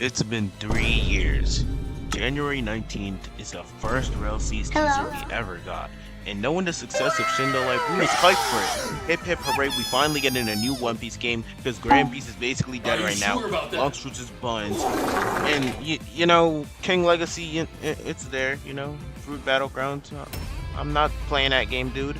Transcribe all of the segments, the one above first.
It's been 3 years. January 19th is the first Rell Seas teaser we ever got. And knowing the success of Shindo Life, we was hyped for it. Hip hip hooray, we finally getting a new One Piece game because Grand Piece is basically dead right now. Long Fruits is buns. And you know, King Legacy, it's there, you know, Fruit Battlegrounds. I'm not playing that game, dude.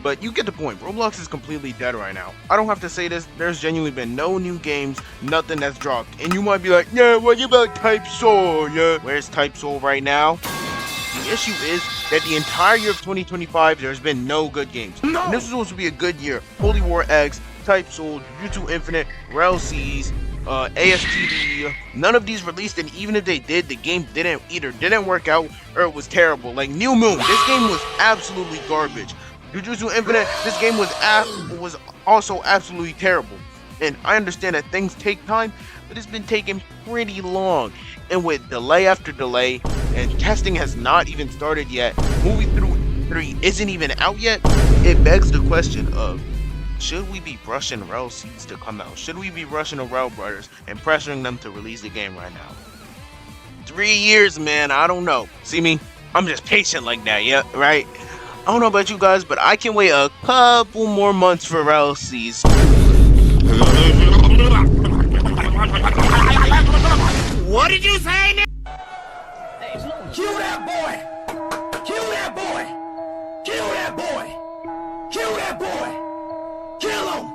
But you get the point. Roblox is completely dead right now. I don't have to say this. There's genuinely been no new games, nothing that's dropped. And you might be like, yeah, what about Type Soul? Yeah. Where's Type Soul right now? The issue is that the entire year of 2025, there's been no good games. No. And this was supposed to be a good year. Holy War X, Type Soul, Jujutsu Infinite, Rell Seas, ASTD, none of these released, and even if they did, the game didn't work out, or it was terrible. Like New Moon, this game was absolutely garbage. Jujutsu Infinite, this game was also absolutely terrible. And I understand that things take time, but it's been taking pretty long. And with delay after delay, and testing has not even started yet, Movie 3 isn't even out yet, it begs the question of, should we be rushing Rell Seas to come out? Should we be rushing the Rell Brothers and pressuring them to release the game right now? 3 years, man, I don't know. See me? I'm just patient like that, yeah, right? I don't know about you guys, but I can wait a couple more months for Rell Seas. What did you say? Kill that boy! Kill that boy! Kill that boy! Kill that boy! Kill him!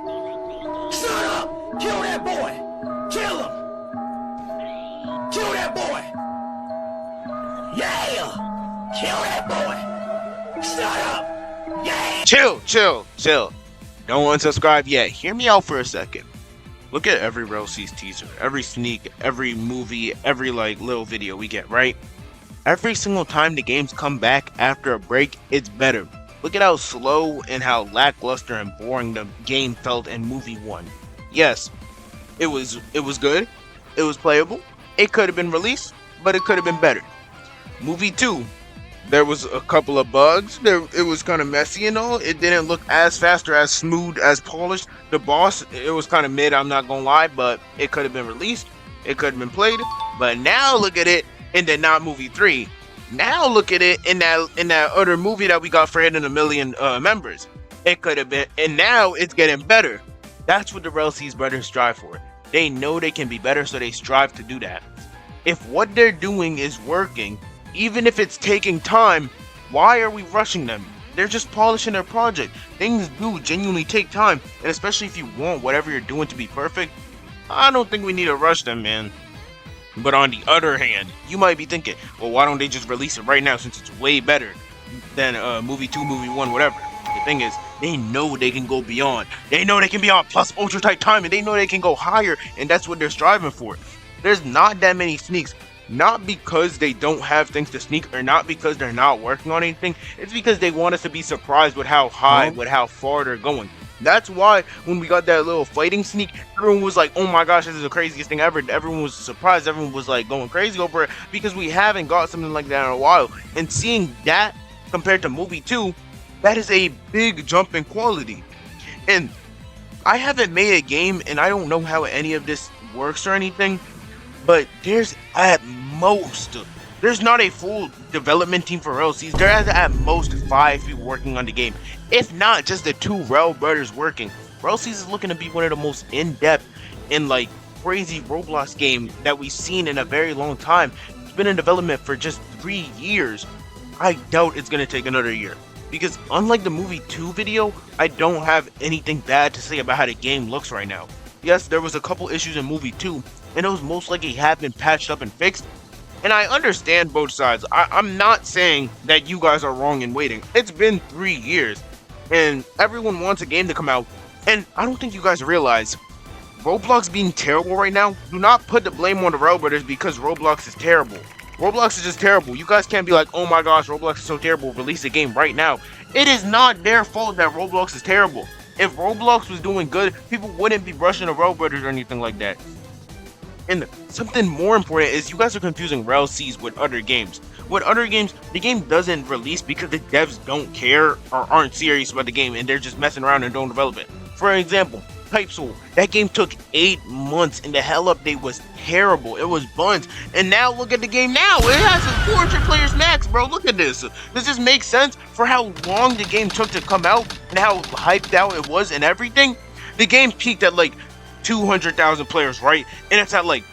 Shut up! Kill that boy! Kill him! Kill that boy! Yeah! Kill that boy! Shut up! Yeah! Chill. Don't unsubscribe yet. Hear me out for a second. Look at every Rell Seas teaser, every sneak, every movie, every little video we get, right? Every single time the games come back after a break, it's better. Look at how slow and how lackluster and boring the game felt in Movie 1. Yes, it was good, it was playable, it could have been released, but it could have been better. Movie 2, there was a couple of bugs, it was kind of messy and all, it didn't look as fast or as smooth, as polished. The boss, it was kind of mid, I'm not gonna lie, but it could have been released, it could have been played. But now look at it in the not Movie 3. Now look at it in that other movie that we got for hitting 1 million members. It could have been, and now it's getting better. That's what the Rell Seas brothers strive for. They know they can be better, so they strive to do that. If what they're doing is working, even if it's taking time, why are we rushing them? They're just polishing their project. Things do genuinely take time, and especially if you want whatever you're doing to be perfect, I don't think we need to rush them, man. But on the other hand, you might be thinking, well, why don't they just release it right now since it's way better than Movie 2, Movie 1, whatever. The thing is, they know they can go beyond. They know they can be on plus ultra tight time, and they know they can go higher, and that's what they're striving for. There's not that many sneaks. Not because they don't have things to sneak, or not because they're not working on anything. It's because they want us to be surprised with how high, with how far they're going. That's why when we got that little fighting sneak, everyone was like, oh my gosh, this is the craziest thing ever. Everyone was surprised. Everyone was like going crazy over it because we haven't got something like that in a while. And seeing that compared to Movie 2, that is a big jump in quality. And I haven't made a game, and I don't know how any of this works or anything, but there's not a full development team for Rell Seas. There is at most 5 people working on the game, if not just the 2 Rell brothers working. Rell Seas is looking to be one of the most in-depth and crazy Roblox game that we've seen in a very long time. It's been in development for just 3 years. I doubt it's gonna take another year, because unlike the Movie 2 video, I don't have anything bad to say about how the game looks right now. Yes, there was a couple issues in Movie 2, and those most likely have been patched up and fixed. And I understand both sides. I'm not saying that you guys are wrong in waiting. It's been 3 years, and everyone wants a game to come out. And I don't think you guys realize, Roblox being terrible right now, do not put the blame on the Rell Brothers because Roblox is terrible. Roblox is just terrible. You guys can't be like, oh my gosh, Roblox is so terrible, release the game right now. It is not their fault that Roblox is terrible. If Roblox was doing good, people wouldn't be rushing the Rell Brothers or anything like that. And something more important is you guys are confusing Rell Seas with other games. With other games, the game doesn't release because the devs don't care or aren't serious about the game and they're just messing around and don't develop it. For example, hype soul. That game took 8 months, and the hell update was terrible. It was buns. And now look at the game now. It has 400 players max, bro. Look at this. Does this make sense for how long the game took to come out and how hyped out it was and everything? The game peaked at like 200,000 players, right? And it's at like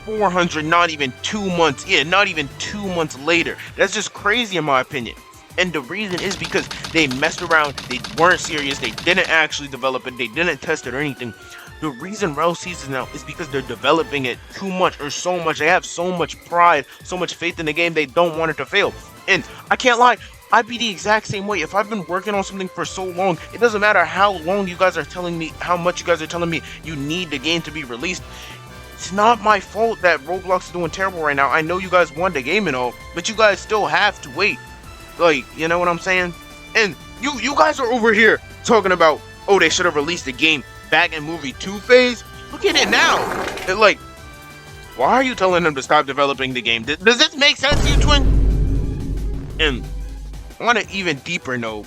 400, not even 2 months. Yeah, not even 2 months later. That's just crazy in my opinion. And the reason is because they messed around, they weren't serious, they didn't actually develop it, they didn't test it or anything. The reason Rell Seas is now is because they're developing it too much or so much. They have so much pride, so much faith in the game, they don't want it to fail. And I can't lie, I'd be the exact same way. If I've been working on something for so long, it doesn't matter how long you guys are telling me, how much you guys are telling me you need the game to be released. It's not my fault that Roblox is doing terrible right now. I know you guys want the game and all, but you guys still have to wait. Like, you know what I'm saying? And you guys are over here talking about, oh, they should have released the game back in movie 2 phase. Look at it now. And like, why are you telling them to stop developing the game? Does this make sense to you, twin? And on an even deeper note,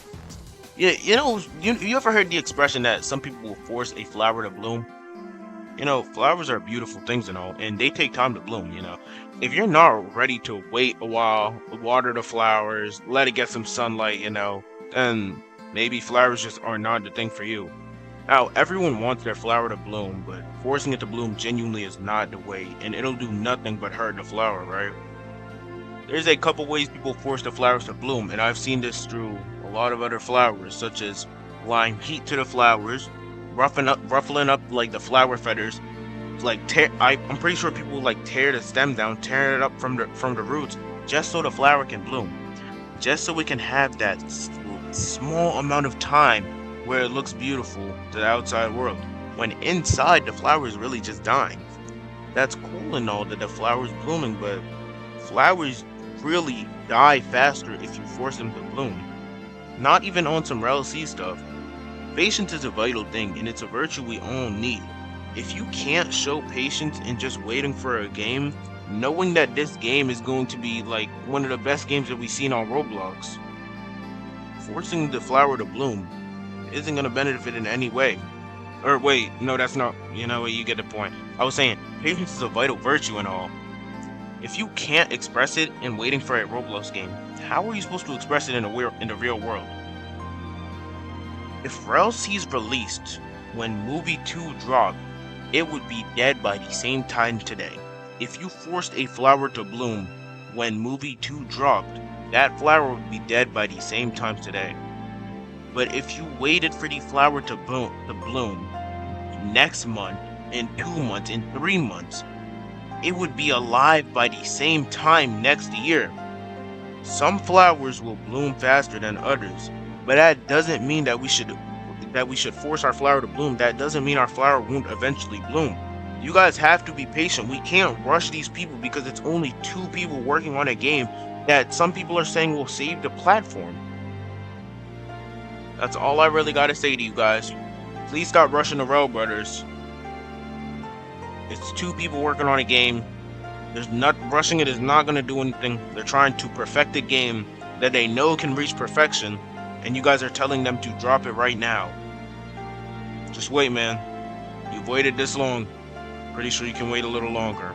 you know, you ever heard the expression that some people will force a flower to bloom? You know, flowers are beautiful things and all, and they take time to bloom, you know. If you're not ready to wait a while, water the flowers, let it get some sunlight, you know, then maybe flowers just are not the thing for you. Now, everyone wants their flower to bloom, but forcing it to bloom genuinely is not the way, and it'll do nothing but hurt the flower, right? There's a couple ways people force the flowers to bloom, and I've seen this through a lot of other flowers, such as applying heat to the flowers, ruffling up like the flower feathers, like I'm pretty sure people will like tear the stem down, tear it up from the roots, just so the flower can bloom, just so we can have that small amount of time where it looks beautiful to the outside world, when inside the flower is really just dying. That's cool and all that the flower is blooming, but flowers really die faster if you force them to bloom. Not even on some Rell Seas stuff. Patience is a vital thing, and it's a virtue we all need. If you can't show patience in just waiting for a game, knowing that this game is going to be like one of the best games that we've seen on Roblox, forcing the flower to bloom isn't going to benefit in any way. Or wait, no, that's not, you know what, you get the point. I was saying, patience is a vital virtue and all. If you can't express it in waiting for a Roblox game, how are you supposed to express it in the real world? If Rell Seas released when movie 2 dropped, it would be dead by the same time today. If you forced a flower to bloom when movie 2 dropped, that flower would be dead by the same time today. But if you waited for the flower to bloom next month, in 2 months, in 3 months, it would be alive by the same time next year. Some flowers will bloom faster than others, but that doesn't mean that we should force our flower to bloom. That doesn't mean our flower won't eventually bloom. You guys have to be patient. We can't rush these people because it's only 2 people working on a game that some people are saying will save the platform. That's all I really gotta say to you guys. Please stop rushing the Rell brothers. It's 2 people working on a game. Rushing it is not gonna do anything. They're trying to perfect a game that they know can reach perfection, and you guys are telling them to drop it right now. Just wait, man. You've waited this long. Pretty sure you can wait a little longer.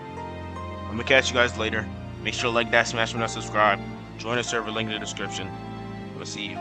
I'm gonna catch you guys later. Make sure to like that, smash that, subscribe. Join the server, link in the description. We'll see you.